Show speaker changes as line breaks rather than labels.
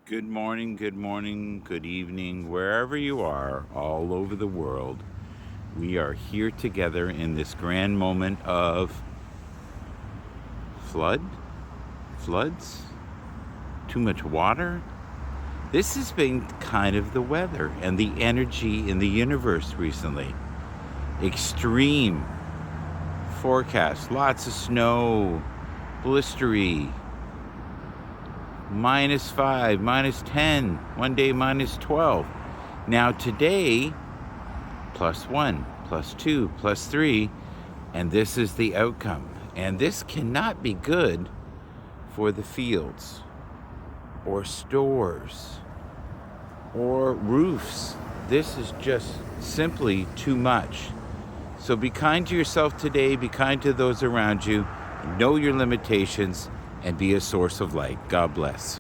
Good morning, good evening, wherever you are, all over the world. We are here together in this grand moment of floods, too much water. This has been kind of the weather and the energy in the universe recently. Extreme forecast, lots of snow, blistery, -5, -10, one day -12. Now today, +1, +2, +3, and this is the outcome. And this cannot be good for the fields or stores or roofs. This is just simply too much. So be kind to yourself today, be kind to those around you, know your limitations, and be a source of light. God bless.